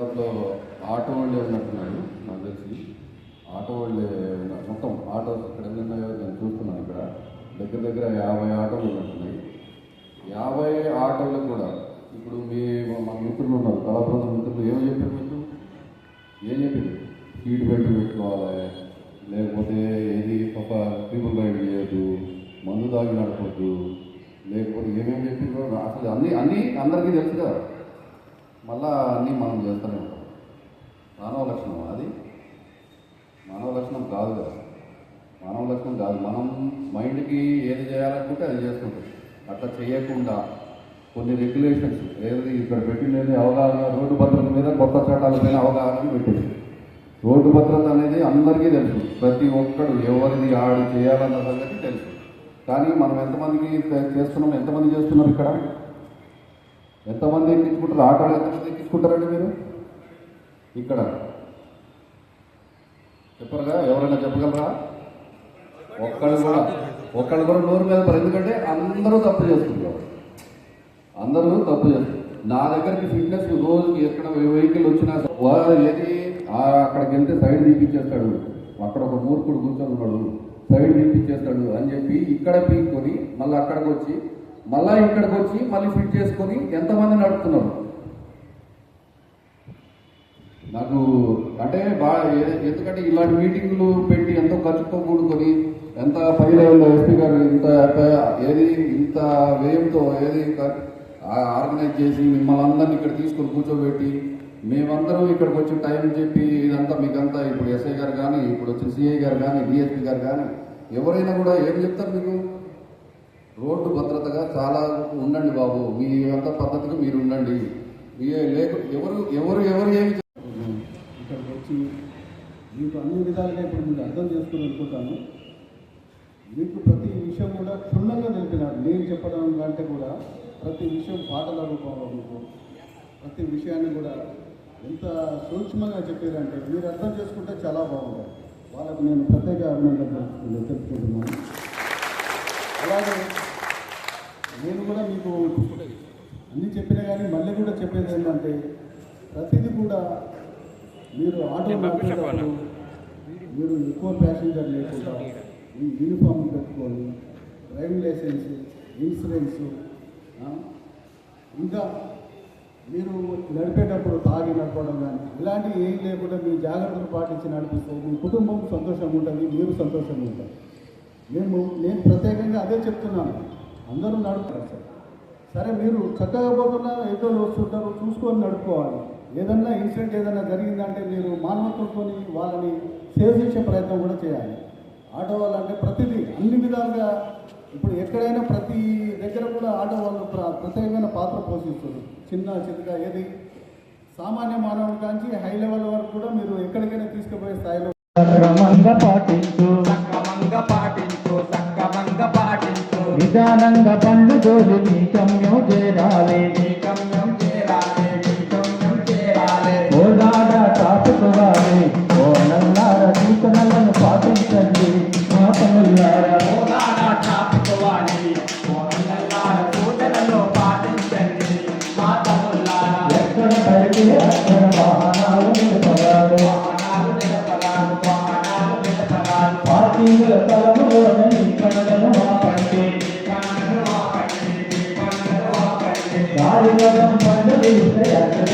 దాంట్లో ఆటో వాళ్ళే ఉన్నట్టున్నారు నాకు తెలిసి. ఆటో వాళ్ళే మొత్తం ఆటో ఇక్కడ ఎన్ని ఉన్నాయో నేను చూస్తున్నాను. ఇక్కడ దగ్గర దగ్గర 50 ఆటోలు ఉన్నట్టున్నాయి. 50 ఆటోలకు కూడా ఇప్పుడు మన మిత్రులు ఉన్నారు, కళాప్రద మిత్రులు ఏమో చెప్పారు మీకు? ఏం చెప్పింది? సీట్ బెల్ట్ పెట్టుకోవాలి, లేకపోతే ఏది ఒక ట్రిపుల్ రైడ్ చేయొద్దు, మందు తాగి నడపొద్దు, లేకపోతే ఏమేమి చెప్పిందో అసలు అన్నీ అందరికీ తెలుసు కదా. మళ్ళా అన్నీ మనం చేస్తూనే ఉంటాం. మానవ లక్షణం అది, మానవ లక్షణం కాదు కదా. మానవ లక్షణం కాదు. మనం మైండ్కి ఏది చేయాలనుకుంటే అది చేసుకుంటాం. అట్లా చేయకుండా కొన్ని రెగ్యులేషన్స్ ఏది ఇక్కడ పెట్టినది అవగాహన, రోడ్డు భద్రత మీద కొత్త చట్టాలపైన అవగాహన పెట్టింది. రోడ్డు భద్రత అనేది అందరికీ తెలుసు, ప్రతి ఒక్కడు ఎవరిది ఆడు చేయాలన్న సంగతి తెలుసు. కానీ మనం ఎంతమందికి చేస్తున్నాం, ఎంతమంది చేస్తున్నారు? ఇక్కడ ఎంతమంది ఎక్కించుకుంటారు? ఆటోలు ఎంతమంది ఎక్కించుకుంటారండి మీరు? ఇక్కడ చెప్పరుగా? ఎవరైనా చెప్పగలరా? ఒక్కళ్ళు కూడా నోరు మీద పడరు. ఎందుకంటే అందరూ తప్పు చేస్తున్నారు. అందరూ తప్పు చేస్తారు. నా దగ్గరికి ఫిట్నెస్ రోజుకి ఎక్కడ వెహికల్ వచ్చినా ఏది అక్కడికి వెళ్తే సైడ్ తీపిచ్చేస్తాడు, అక్కడ ఒక మూర్ఖుడు కూర్చొని ఉన్నాడు, సైడ్ తీపిచ్చేస్తాడు అని చెప్పి ఇక్కడ పీక్కొని మళ్ళీ అక్కడికి వచ్చి మళ్ళీ ఇక్కడికి వచ్చి మళ్ళీ ఫిట్ చేసుకొని ఎంతమంది నడుపుతున్నారు? నాకు అంటే ఎందుకంటే ఇలాంటి మీటింగ్లు పెట్టి ఎంతో ఖర్చుతో కూడుకొని ఎంత పై లెవెల్లో ఎస్పీ గారు ఇంత వ్యయంతో ఆర్గనైజ్ చేసి మిమ్మల్ని అందరినీ ఇక్కడ తీసుకొని కూర్చోబెట్టి మేమందరం ఇక్కడికి వచ్చి టైం చెప్పి ఇదంతా మీకంతా ఇప్పుడు ఎస్ఐ గారు కానీ, ఇప్పుడు వచ్చిన సిఐ గారు కానీ, డిఎస్పీ గారు కానీ ఎవరైనా కూడా ఏం చెప్తారు మీకు? రోడ్డు భద్రతగా చాలా ఉండండి బాబు, మీ అంత పద్ధతిగా మీరు ఉండండి. ఎవరు ఏమి ఇక్కడికి వచ్చి మీకు అన్ని విధాలుగా ఇప్పుడు మీరు అర్థం చేసుకుని అనుకుంటాను. మీకు ప్రతి విషయం కూడా క్షుణ్ణంగా తెలిపినారు. నేను చెప్పడం కంటే కూడా ప్రతి విషయం పాటల రూపంలో మీకు ప్రతి విషయాన్ని కూడా ఎంత సూక్ష్మంగా చెప్పారంటే మీరు అర్థం చేసుకుంటే చాలా బాగుంటుంది. వాళ్ళకు నేను ప్రత్యేక అభినందనలు తెలుపుకుంటున్నాను. అలాగే నేను కూడా మీకు అన్నీ చెప్పినా కానీ మళ్ళీ కూడా చెప్పేది ఏంటంటే ప్రతిదీ కూడా మీరు ఆటో నడిపేటప్పుడు మీరు ఎక్కువ ప్యాసింజర్ లేకుండా ఈ యూనిఫామ్ పెట్టుకొని డ్రైవింగ్ లైసెన్స్, ఇన్సూరెన్సు, ఇంకా మీరు నడిపేటప్పుడు తాగి నడపడం కానీ ఇలాంటివి ఏం లేకుండా మీ జాగ్రత్తలు పాటించి నడిపిస్తే మీ కుటుంబం సంతోషంగా ఉంటుంది, మీరు సంతోషంగా ఉంటారు. నేను ప్రత్యేకంగా అదే చెప్తున్నాను. అందరూ నడుపుతారు సార్. సరే మీరు చక్కగా పోతున్నా ఏదో వస్తుంటారు, చూసుకొని నడుపుకోవాలి. ఏదన్నా ఇన్సిడెంట్ ఏదైనా జరిగిందంటే మీరు మానవత్వంతో వాళ్ళని సేవ్ చేసే ప్రయత్నం కూడా చేయాలి. ఆటో వాళ్ళంటే ప్రతిదీ అన్ని విధాలుగా ఇప్పుడు ఎక్కడైనా ప్రతి దగ్గర కూడా ఆటో వాళ్ళు ప్రత్యేకమైన పాత్ర పోషిస్తారు. చిన్నగా ఏది సామాన్య మానవుడి కాంచి హై లెవెల్ వరకు కూడా మీరు ఎక్కడికైనా తీసుకుపోయే స్థాయిలో సక్రమంగా పాటించు, నిదానంగా పండు జోలి నీ గమ్యం చేరాలి, ఓడాడ తాపుకోవాలి. ఓ నల్లార సూచనలను పాటించండి మా తమ్ముళ్ళారా. ఎక్కడ పడితే అక్కడ వాహనాలు నిలపరాదు, పార్టీల తలములోనే ఈ కళలను ఆపండి. గాలి గతం పండుగ అక్కడ